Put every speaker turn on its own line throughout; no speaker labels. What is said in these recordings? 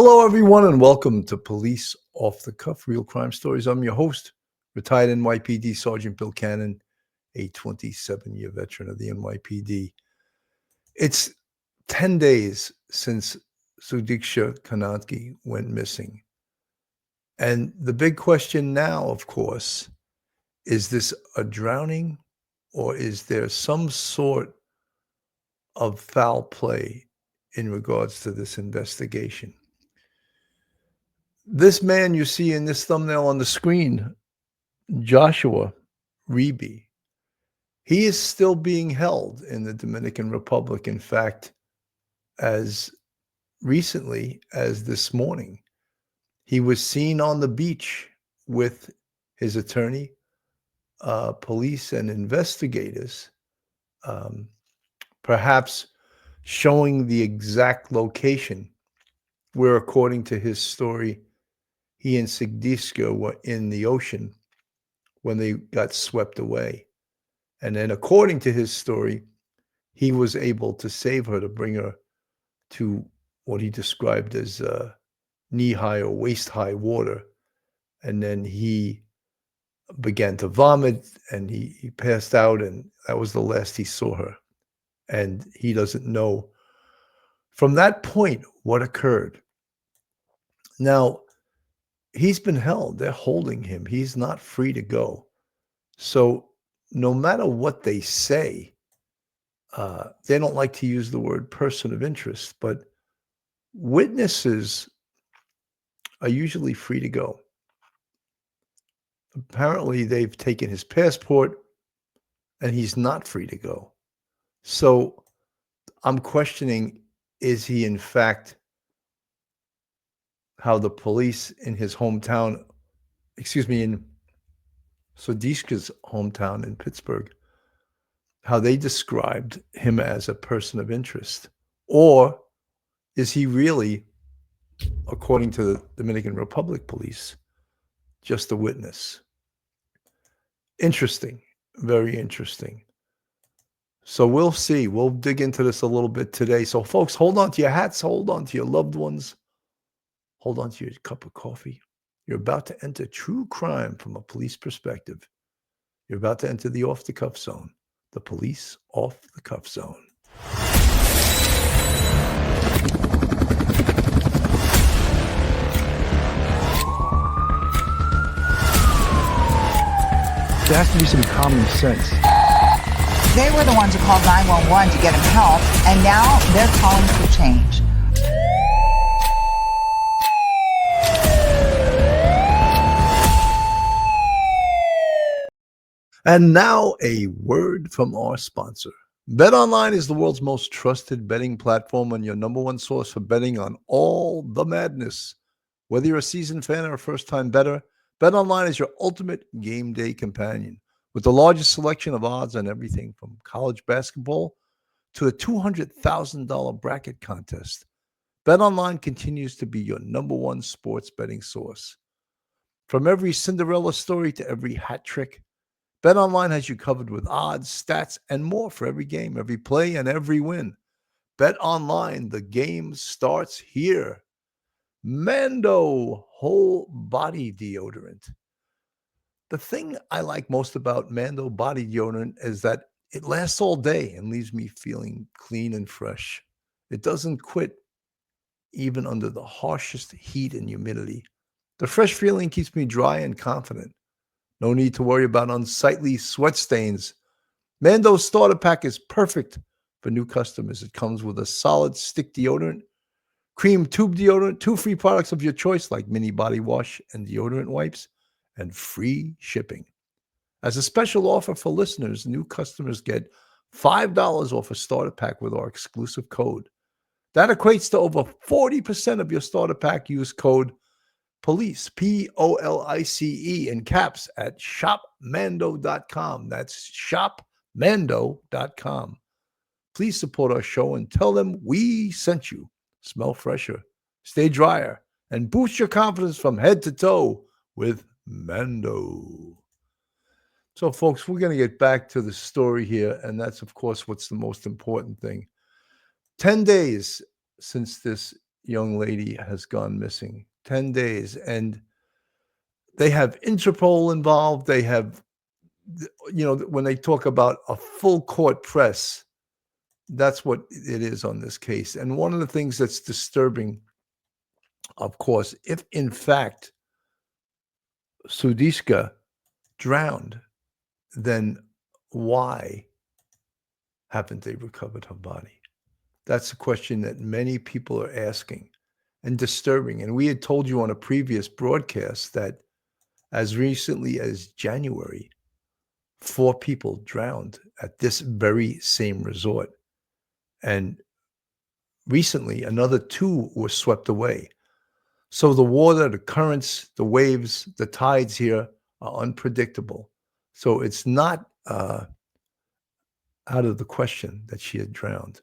Hello, everyone, and welcome to Police Off the Cuff Real Crime Stories. I'm your host, retired NYPD Sergeant Bill Cannon, a 27-year veteran of the NYPD. It's 10 days since Sudiksha Konanki went missing. And the big question now, of course, is this a drowning or is there some sort of foul play in regards to this investigation? This man you see in this thumbnail on the screen, Joshua Riibe, he is still being held in the Dominican Republic. In fact, as recently as this morning, he was seen on the beach with his attorney, police, and investigators, perhaps showing the exact location where, according to his story, he and Sudiksha were in the ocean when they got swept away. And then, according to his story, he was able to save her, to bring her to what he described as knee-high or waist-high water. And then he began to vomit, and he passed out, and that was the last he saw her. And he doesn't know from that point what occurred. Now, he's been held. They're holding him. He's not free to go. So no matter what they say, they don't like to use the word person of interest, but witnesses are usually free to go. Apparently, they've taken his passport and he's not free to go. So I'm questioning, is he in fact how the police in his hometown, in Sudiksha's hometown in Pittsburgh, how they described him as a person of interest? Or is he really, according to the Dominican Republic police, just a witness? Interesting, very interesting. So we'll see. We'll dig into this a little bit today. So folks, hold on to your hats, hold on to your loved ones, hold on to your cup of coffee. You're about to enter true crime from a police perspective. You're about to enter the off-the-cuff zone, the police off-the-cuff zone. There has to be some common sense.
They were the ones who called 911 to get him help, and now they're calling for change.
And now a word from our sponsor. BetOnline is the world's most trusted betting platform and your number one source for betting on all the madness. Whether you're a seasoned fan or a first-time bettor, BetOnline is your ultimate game day companion. With the largest selection of odds on everything from college basketball to a $200,000 bracket contest, BetOnline continues to be your number one sports betting source. From every Cinderella story to every hat trick, BetOnline has you covered with odds, stats, and more for every game, every play, and every win. BetOnline, the game starts here. Mando whole body deodorant. The thing I like most about Mando body deodorant is that it lasts all day and leaves me feeling clean and fresh. It doesn't quit even under the harshest heat and humidity. The fresh feeling keeps me dry and confident. No need to worry about unsightly sweat stains. Mando's starter pack is perfect for new customers. It comes with a solid stick deodorant, cream tube deodorant, 2 free products of your choice like mini body wash and deodorant wipes, and free shipping. As a special offer for listeners, new customers get $5 off a starter pack with our exclusive code. That equates to over 40% of your starter pack. Use code POLICE, POLICE, in caps at shopmando.com. That's shopmando.com. Please support our show and tell them we sent you. Smell fresher, stay drier, and boost your confidence from head to toe with Mando. So, folks, we're going to get back to the story here, and that's, of course, what's the most important thing. 10 days since this young lady has gone missing. 10 days. And they have Interpol involved. They have, when they talk about a full court press, that's what it is on this case. And one of the things that's disturbing, of course, if in fact Sudiksha drowned, then why haven't they recovered her body? That's a question that many people are asking, and disturbing. And we had told you on a previous broadcast that as recently as January, 4 people drowned at this very same resort. And recently, another 2 were swept away. So the water, the currents, the waves, the tides here are unpredictable. So it's not out of the question that she had drowned.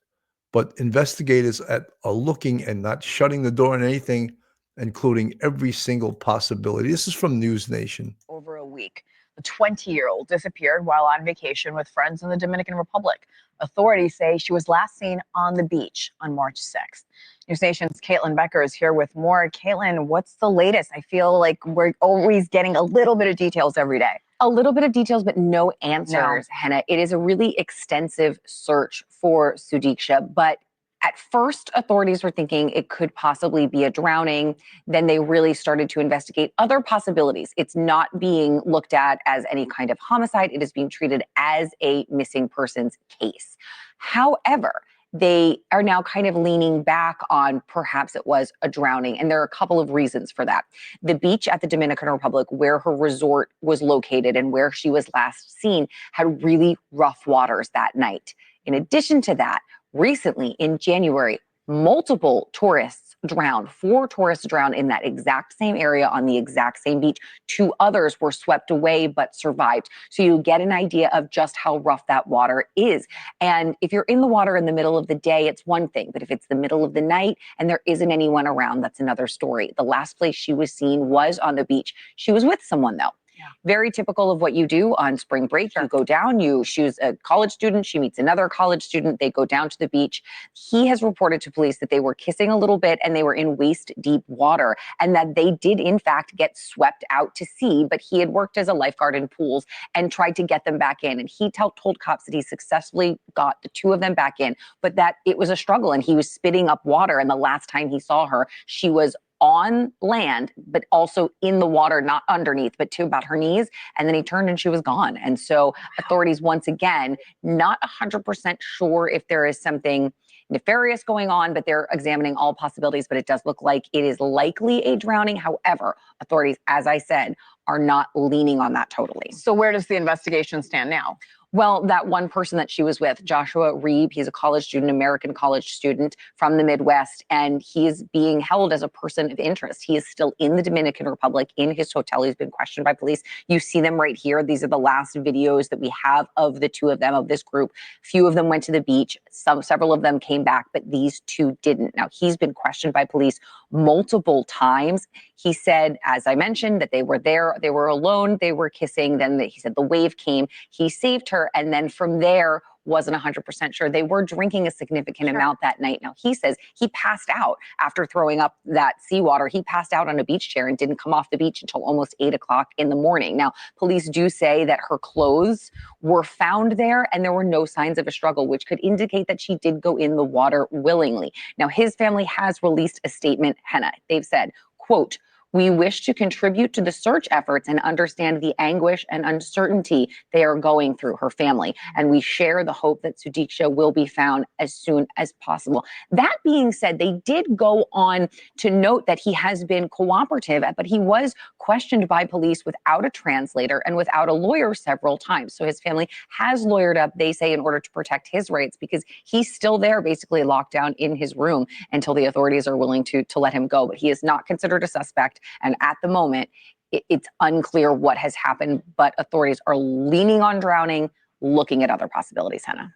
But investigators are looking and not shutting the door on anything, including every single possibility. This is from News Nation.
Over a week, the 20-year-old disappeared while on vacation with friends in the Dominican Republic. Authorities say she was last seen on the beach on March 6th. News Nation's Caitlin Becker is here with more. Caitlin, what's the latest? I feel like we're always getting a little bit of details every day.
A little bit of details, but no answers, Henna. It is a really extensive search for Sudiksha, but at first, authorities were thinking it could possibly be a drowning. Then they really started to investigate other possibilities. It's not being looked at as any kind of homicide. It is being treated as a missing persons case. However, they are now kind of leaning back on perhaps it was a drowning. And there are a couple of reasons for that. The beach at the Dominican Republic, where her resort was located and where she was last seen, had really rough waters that night. In addition to that, recently in January, multiple tourists drowned. 4 tourists drowned in that exact same area on the exact same beach. 2 others were swept away but survived. So you get an idea of just how rough that water is. And if you're in the water in the middle of the day, it's one thing. But if it's the middle of the night and there isn't anyone around, that's another story. The last place she was seen was on the beach. She was with someone, though.
Yeah.
Very typical of what you do on spring break.
Sure.
You go down, she's a college student. She meets another college student. They go down to the beach. He has reported to police that they were kissing a little bit and they were in waist deep water and that they did in fact get swept out to sea, but he had worked as a lifeguard in pools and tried to get them back in. And he told cops that he successfully got the 2 of them back in, but that it was a struggle and he was spitting up water. And the last time he saw her, she was on land, but also in the water, not underneath, but to about her knees. And then he turned and she was gone. And so authorities, once again, not 100% sure if there is something nefarious going on, but they're examining all possibilities. But it does look like it is likely a drowning. However, authorities, as I said, are not leaning on that totally.
So where does the investigation stand now?
Well, that one person that she was with, Joshua Riibe, he's a college student, American college student from the Midwest, and he is being held as a person of interest. He is still in the Dominican Republic in his hotel. He's been questioned by police. You see them right here. These are the last videos that we have of the 2 of them, of this group. Few of them went to the beach. Several of them came back, but these 2 didn't. Now, he's been questioned by police multiple times. He said, as I mentioned, that they were there, they were alone, they were kissing. Then he said the wave came, he saved her. And then from there, wasn't 100% sure. They were drinking a significant amount that night. Now, he says he passed out after throwing up that seawater. He passed out on a beach chair and didn't come off the beach until almost 8 o'clock in the morning. Now, police do say that her clothes were found there and there were no signs of a struggle, which could indicate that she did go in the water willingly. Now, his family has released a statement, Henna. They've said, quote, "We wish to contribute to the search efforts and understand the anguish and uncertainty they are going through," her family. "And we share the hope that Sudiksha will be found as soon as possible." That being said, they did go on to note that he has been cooperative, but he was questioned by police without a translator and without a lawyer several times. So his family has lawyered up, they say, in order to protect his rights because he's still there, basically locked down in his room until the authorities are willing to let him go. But he is not considered a suspect. And at the moment, it's unclear what has happened, but authorities are leaning on drowning, looking at other possibilities, Henna.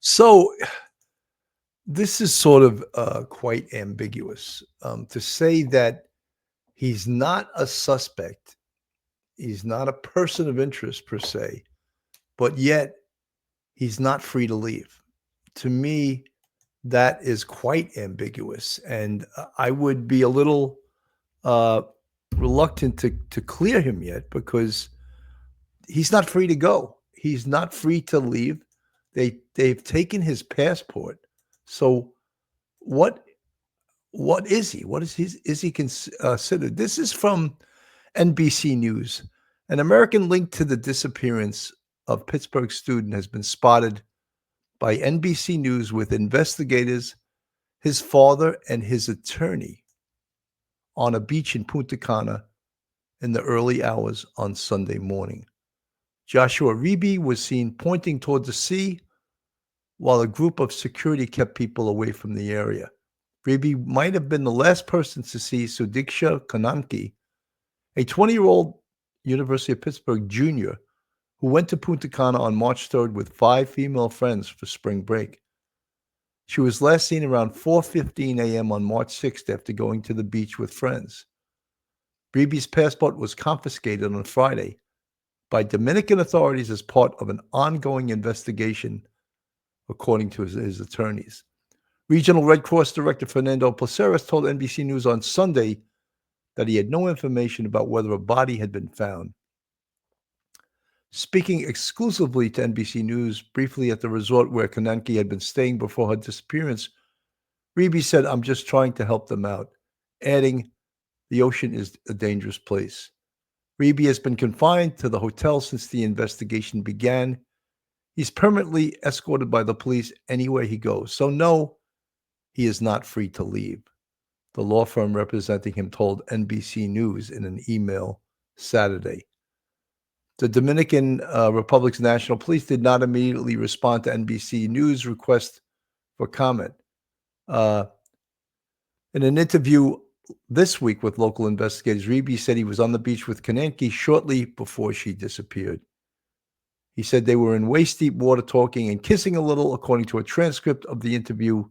So this is sort of quite ambiguous. To say that he's not a suspect, he's not a person of interest per se, but yet he's not free to leave. To me, that is quite ambiguous. And I would be a little reluctant to clear him yet because he's not free to go. He's not free to leave. They've taken his passport. So what is he? What is he considered? This is from NBC News. An American link to the disappearance of Pittsburgh student has been spotted by NBC News with investigators, his father, and his attorney on a beach in Punta Cana in the early hours on Sunday morning. Joshua Riibe was seen pointing toward the sea while a group of security kept people away from the area. Reeby might have been the last person to see Sudiksha Konanki, a 20-year-old University of Pittsburgh Junior who went to Punta Cana on March 3rd with 5 female friends for spring break. She was last seen around 4:15 a.m. on March 6th after going to the beach with friends. Reeby's passport was confiscated on Friday by Dominican authorities as part of an ongoing investigation, according to his attorneys. Regional Red Cross Director Fernando Placeres told NBC News on Sunday that he had no information about whether a body had been found. Speaking exclusively to NBC News briefly at the resort where Konanki had been staying before her disappearance, Reeby said, "I'm just trying to help them out," adding, "The ocean is a dangerous place." Reeby has been confined to the hotel since the investigation began. He's permanently escorted by the police anywhere he goes. So no, he is not free to leave, the law firm representing him told NBC News in an email Saturday. The Dominican Republic's National Police did not immediately respond to NBC News' request for comment. In an interview this week with local investigators, Reeby said he was on the beach with Konanki shortly before she disappeared. He said they were in waist-deep water talking and kissing a little, according to a transcript of the interview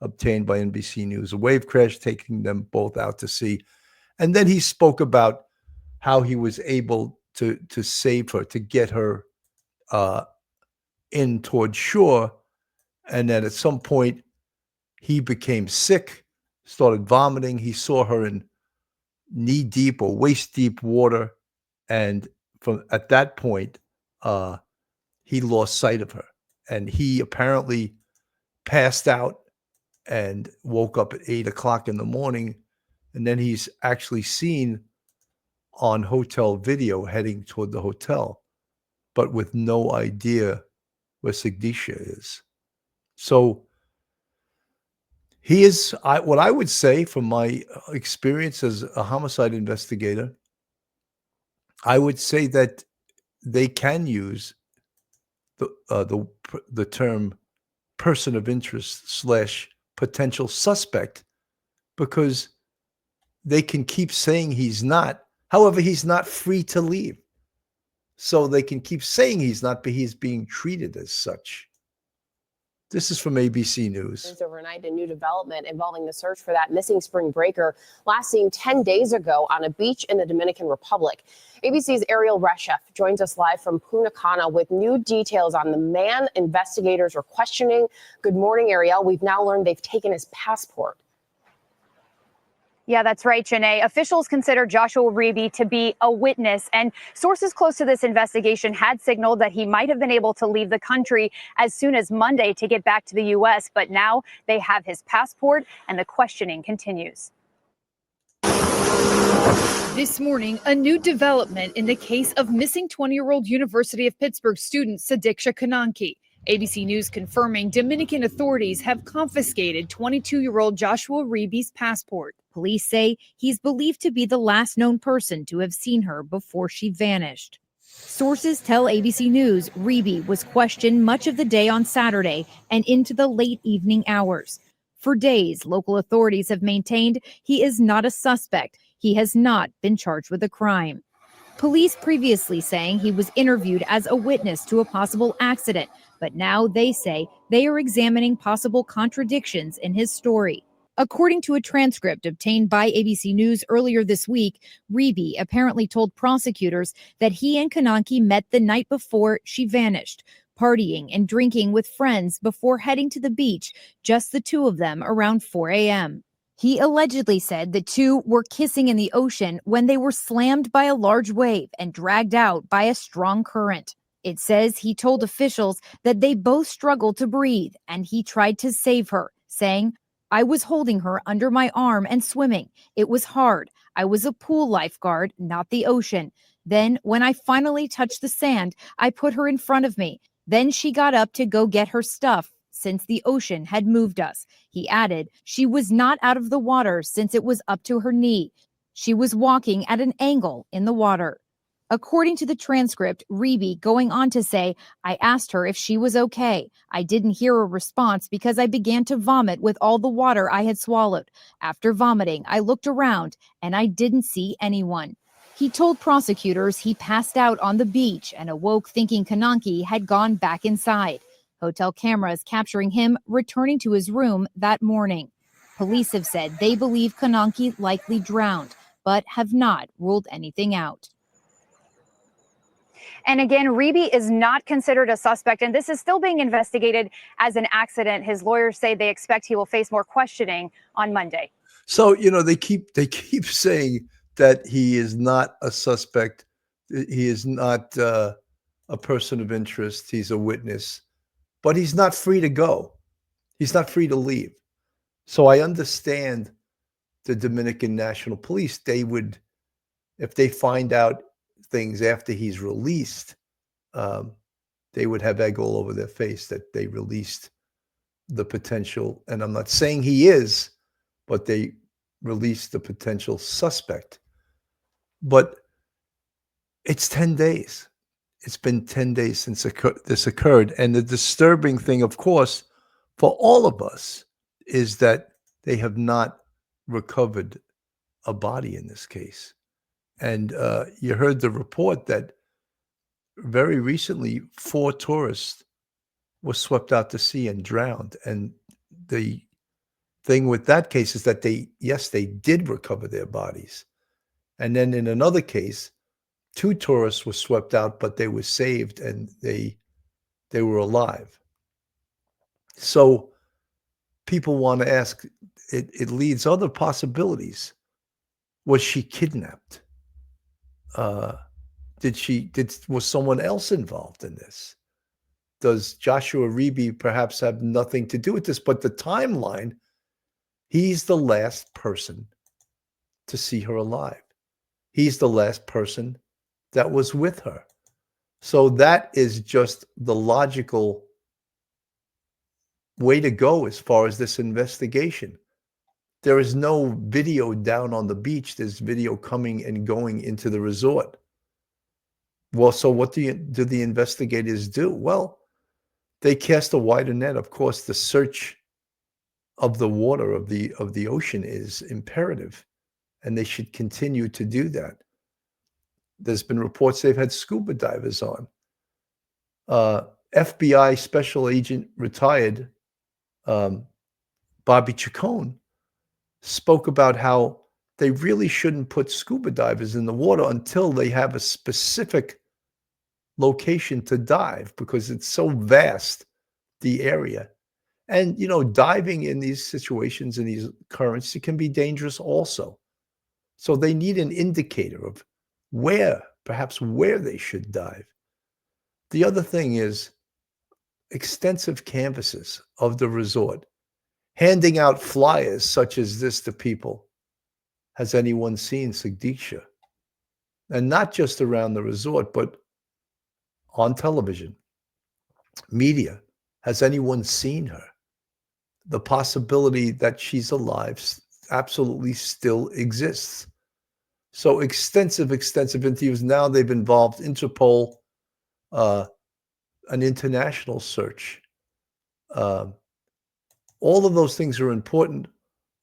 obtained by NBC News. A wave crash taking them both out to sea. And then he spoke about how he was able to save her, to get her in toward shore, and that at some point he became sick, started vomiting. He saw her in knee-deep or waist-deep water, and at that point, he lost sight of her, and he apparently passed out and woke up at 8 o'clock in the morning, and then he's actually seen on hotel video heading toward the hotel, but with no idea where Sudiksha is. So he is, what I would say from my experience as a homicide investigator, I would say that they can use the term person of interest / potential suspect, because they can keep saying he's not. However, he's not free to leave. So they can keep saying he's not, but he's being treated as such. This is from ABC News.
Overnight, a new development involving the search for that missing spring breaker last seen 10 days ago on a beach in the Dominican Republic. ABC's Ariel Reshef joins us live from Punta Cana with new details on the man investigators are questioning. Good morning, Ariel. We've now learned they've taken his passport.
Yeah, that's right, Janae. Officials consider Joshua Riibe to be a witness, and sources close to this investigation had signaled that he might have been able to leave the country as soon as Monday to get back to the U.S., but now they have his passport and the questioning continues.
This morning, a new development in the case of missing 20-year-old University of Pittsburgh student Sudiksha Konanki. ABC News confirming Dominican authorities have confiscated 22-year-old Joshua Riibe's passport.
Police say he's believed to be the last known person to have seen her before she vanished. Sources tell ABC News Reeby was questioned much of the day on Saturday and into the late evening hours. For days, local authorities have maintained he is not a suspect. He has not been charged with a crime. Police previously saying he was interviewed as a witness to a possible accident, but now they say they are examining possible contradictions in his story. According to a transcript obtained by ABC News earlier this week, Reeby apparently told prosecutors that he and Konanki met the night before she vanished. partying and drinking with friends before heading to the beach, just the two of them around 4 a.m. He allegedly said the two were kissing in the ocean when they were slammed by a large wave and dragged out by a strong current. It says he told officials that they both struggled to breathe and he tried to save her, saying, "I was holding her under my arm and swimming. It was hard. I was a pool lifeguard, not the ocean. Then, when I finally touched the sand, I put her in front of me. Then she got up to go get her stuff since the ocean had moved us." He added, "She was not out of the water since it was up to her knee. She was walking at an angle in the water." According to the transcript, Reeby going on to say, "I asked her if she was okay. I didn't hear a response because I began to vomit with all the water I had swallowed. After vomiting, I looked around and I didn't see anyone." He told prosecutors he passed out on the beach and awoke thinking Konanki had gone back inside. Hotel cameras capturing him returning to his room that morning. Police have said they believe Konanki likely drowned, but have not ruled anything out.
And again, Reeby is not considered a suspect, and this is still being investigated as an accident. His lawyers say they expect he will face more questioning on Monday.
So, they keep saying that he is not a suspect. He is not a person of interest. He's a witness, but he's not free to go. He's not free to leave. So I understand the Dominican National Police. They would, if they find out things after he's released, they would have egg all over their face that they released the potential, and I'm not saying he is, but they released the potential suspect. But it's 10 days. It's been 10 days since this occurred. And the disturbing thing, of course, for all of us is that they have not recovered a body in this case. And you heard the report that very recently 4 tourists were swept out to sea and drowned. And the thing with that case is that they did recover their bodies. And then in another case, 2 tourists were swept out, but they were saved and they were alive. So people want to ask, it leads other possibilities. Was she kidnapped? Was someone else involved in this? Does Joshua Riibe perhaps have nothing to do with this? But the timeline, he's the last person to see her alive. He's the last person that was with her. So that is just the logical way to go as far as this investigation. There is no video down on the beach. There's video coming and going into the resort. Well, so what do the investigators do? Well, they cast a wider net. Of course, the search of the water of the ocean is imperative, and they should continue to do that. There's been reports they've had scuba divers on. FBI Special Agent retired Bobby Chacon spoke about how they really shouldn't put scuba divers in the water until they have a specific location to dive, because it's so vast, the area. And, diving in these situations, in these currents, it can be dangerous also. So they need an indicator of perhaps where they should dive. The other thing is extensive canvases of the resort, handing out flyers such as this to people. Has anyone seen Sudiksha? And not just around the resort, but on television, media. Has anyone seen her? The possibility that she's alive absolutely still exists. So extensive interviews. Now they've involved Interpol, an international search. All of those things are important.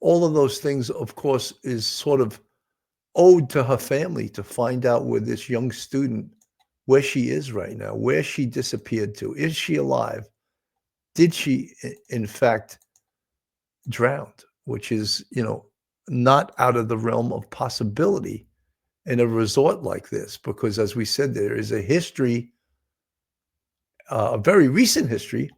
All of those things, of course, is sort of owed to her family to find out where this young student, where she is right now, where she disappeared to. Is she alive? Did she, in fact, drown? Which is, not out of the realm of possibility in a resort like this, because as we said, there is a history a very recent history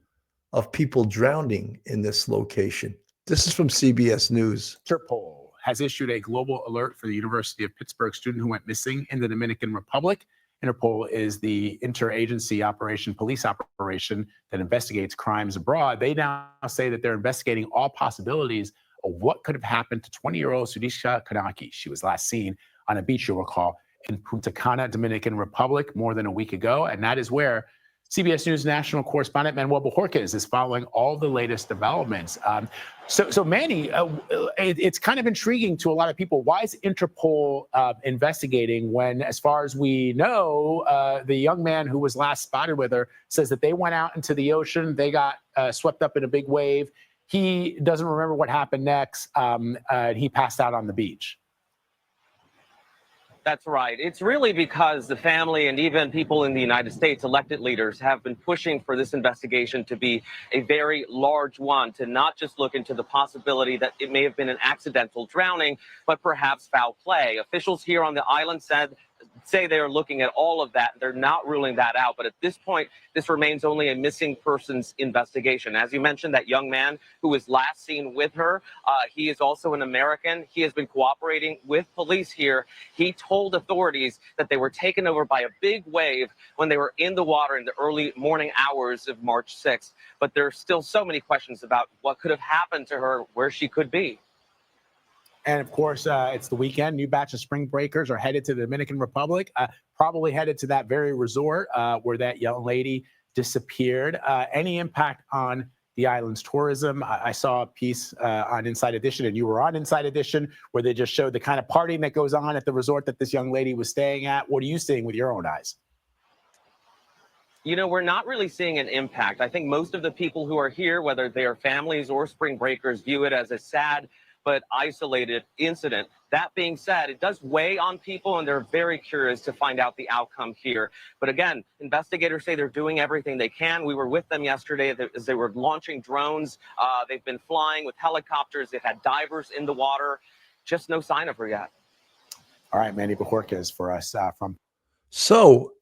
of people drowning in this location. This is from CBS News.
Interpol has issued a global alert for the University of Pittsburgh student who went missing in the Dominican Republic. Interpol is the interagency police operation that investigates crimes abroad. They now say that they're investigating all possibilities of what could have happened to 20-year-old Sudiksha Konanki. She was last seen on a beach, you'll recall, in Punta Cana, Dominican Republic, more than a week ago. And that is where CBS News national correspondent Manuel Bojorquez is following all the latest developments. So Manny, it's kind of intriguing to a lot of people. Why is Interpol investigating when, as far as we know, the young man who was last spotted with her says that they went out into the ocean, they got swept up in a big wave. He doesn't remember what happened next. He passed out on the beach.
That's right. It's really because the family and even people in the United States, elected leaders, have been pushing for this investigation to be a very large one, to not just look into the possibility that it may have been an accidental drowning, but perhaps foul play. Officials here on the island say they're looking at all of that. They're not ruling that out. But at this point, this remains only a missing persons investigation. As you mentioned, that young man who was last seen with her, he is also an American. He has been cooperating with police here. He told authorities that they were taken over by a big wave when they were in the water in the early morning hours of March 6th. But there's still so many questions about what could have happened to her, where she could be.
And of course, it's the weekend. New batch of spring breakers are headed to the Dominican Republic, probably headed to that very resort where that young lady disappeared. Any impact on the island's tourism? I saw a piece on Inside Edition, and you were on Inside Edition, where they just showed the kind of partying that goes on at the resort that this young lady was staying at. What are you seeing with your own eyes?
You know, we're not really seeing an impact. I think most of the people who are here, whether they are families or spring breakers, view it as a sad but isolated incident. That being said, it does weigh on people, and they're very curious to find out the outcome here. But again, investigators say they're doing everything they can. We were with them yesterday as they were launching drones. They've been flying with helicopters. They've had divers in the water. Just no sign of her yet.
All right, Manny Bojorquez for us from.
So,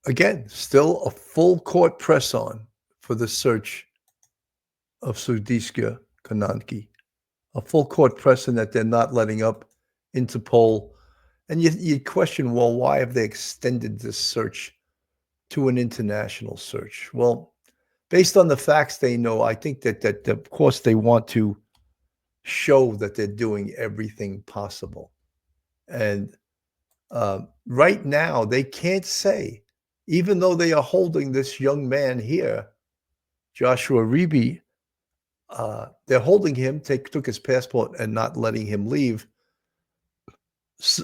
again, still a full court press on for the search of Sudiksha Konanki. A full court precedent that they're not letting up. Interpol. And you question, well, why have they extended this search to an international search? Well, based on the facts they know, I think that of course they want to show that they're doing everything possible. And right now, they can't say, even though they are holding this young man here, Joshua Riibe, they're holding him, took his passport and not letting him leave.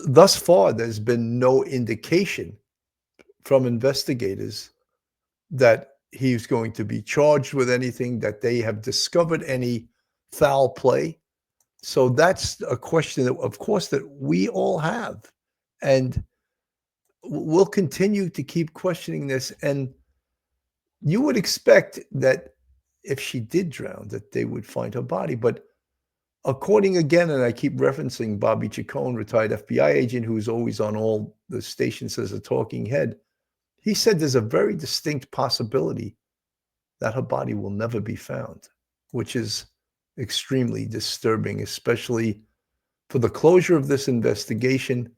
Thus far, there's been no indication from investigators that he's going to be charged with anything, that they have discovered any foul play. So that's a question that, of course, that we all have. And we'll continue to keep questioning this. And you would expect that if she did drown, that they would find her body. But according again, and I keep referencing Bobby Chacon, retired FBI agent, who's always on all the stations as a talking head, he said there's a very distinct possibility that her body will never be found, which is extremely disturbing, especially for the closure of this investigation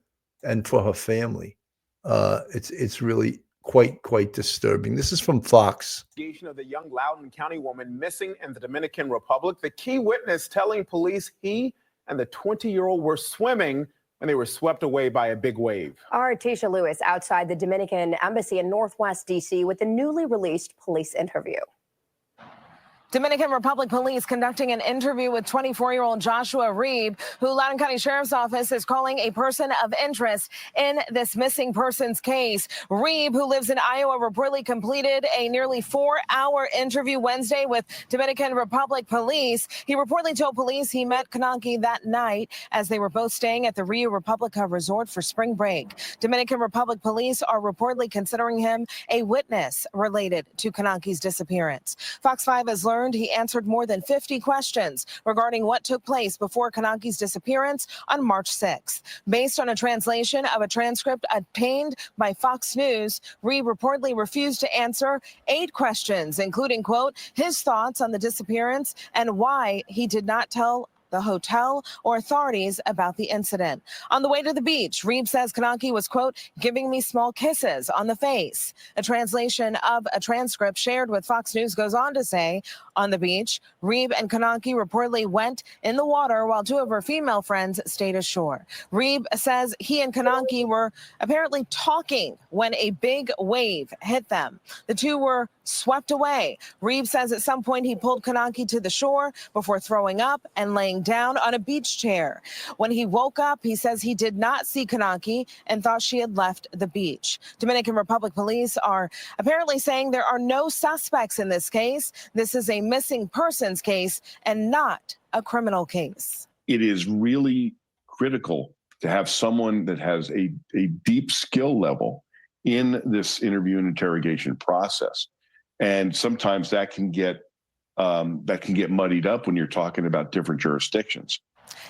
and for her family. It's really quite disturbing. This is from Fox.
Of the young Loudoun County woman missing in the Dominican Republic. The key witness telling police he and the 20-year-old were swimming when they were swept away by a big wave.
Our Tisha Lewis outside the Dominican Embassy in Northwest D.C. with the newly released police interview.
Dominican Republic Police conducting an interview with 24-year-old Joshua Riibe, who Loudoun County Sheriff's Office is calling a person of interest in this missing persons case. Riibe, who lives in Iowa, reportedly completed a nearly 4-hour interview Wednesday with Dominican Republic Police. He reportedly told police he met Konanki that night as they were both staying at the Rio Republica Resort for spring break. Dominican Republic Police are reportedly considering him a witness related to Konanki's disappearance. Fox 5 has learned learned he answered more than 50 questions regarding what took place before Konanki's disappearance on March 6th. Based on a translation of a transcript obtained by Fox News, Reeby reportedly refused to answer 8 questions, including, quote, his thoughts on the disappearance and why he did not tell the hotel or authorities about the incident. On the way to the beach, Reeby says Konanki was, quote, giving me small kisses on the face. A translation of a transcript shared with Fox News goes on to say, on the beach, Reeby and Konanki reportedly went in the water while 2 of her female friends stayed ashore. Reeby says he and Konanki were apparently talking when a big wave hit them. The 2 were swept away. Reeby says at some point he pulled Konanki to the shore before throwing up and laying down on a beach chair. When he woke up, he says he did not see Konanki and thought she had left the beach. Dominican Republic police are apparently saying there are no suspects in this case. This is a missing persons case and not a criminal case.
It is really critical to have someone that has a deep skill level in this interview and interrogation process. And sometimes that can get muddied up when you're talking about different jurisdictions.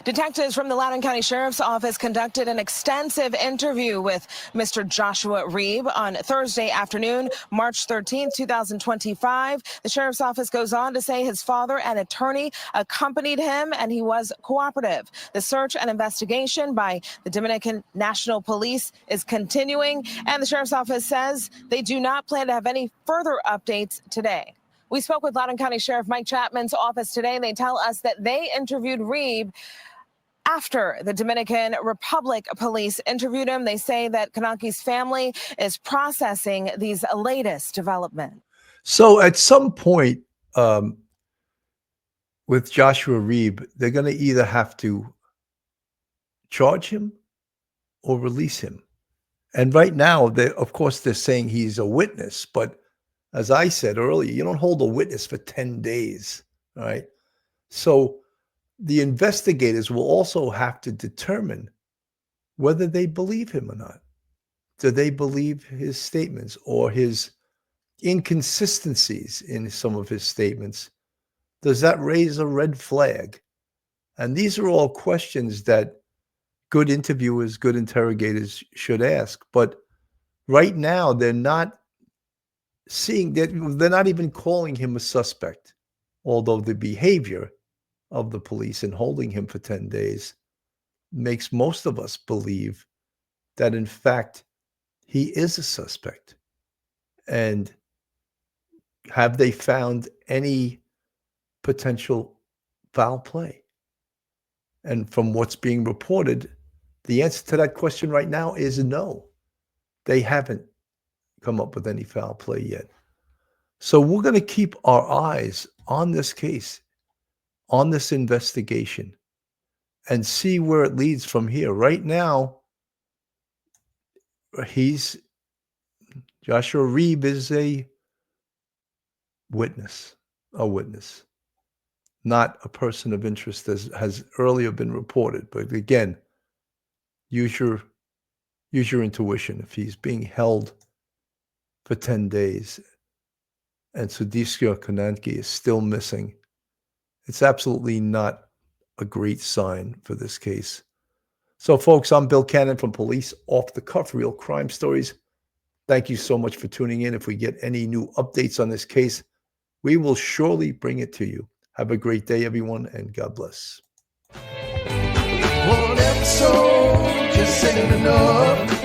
Detectives from the Loudoun County Sheriff's Office conducted an extensive interview with Mr. Joshua Riibe on Thursday afternoon, March 13, 2025. The Sheriff's Office goes on to say his father and attorney accompanied him and he was cooperative. The search and investigation by the Dominican National Police is continuing, and the Sheriff's Office says they do not plan to have any further updates today. We spoke with Loudoun County Sheriff Mike Chapman's office today, and they tell us that they interviewed Reeby after the Dominican Republic police interviewed him. They say that Konanki's family is processing these latest developments.
So at some point with Joshua Riibe, they're going to either have to charge him or release him. And right now, of course, they're saying he's a witness, but as I said earlier, you don't hold a witness for 10 days, all right? So the investigators will also have to determine whether they believe him or not. Do they believe his statements or his inconsistencies in some of his statements? Does that raise a red flag? And these are all questions that good interviewers, good interrogators should ask. But right now, they're not seeing that, they're not even calling him a suspect, although the behavior of the police in holding him for 10 days makes most of us believe that, in fact, he is a suspect. And have they found any potential foul play? And from what's being reported, the answer to that question right now is no. They haven't come up with any foul play yet. So we're going to keep our eyes on this case, on this investigation, and see where it leads from here. Right now, Joshua Riibe is a witness, not a person of interest, as has earlier been reported. But again, use your intuition. If he's being held for 10 days and Sudiksha Konanki is still missing, it's absolutely not a great sign for this case. So, folks, I'm Bill Cannon from Police Off the Cuff, Real Crime Stories. Thank you so much for tuning in. If we get any new updates on this case, we will surely bring it to you. Have a great day, everyone, and God bless.
One episode just ain't enough.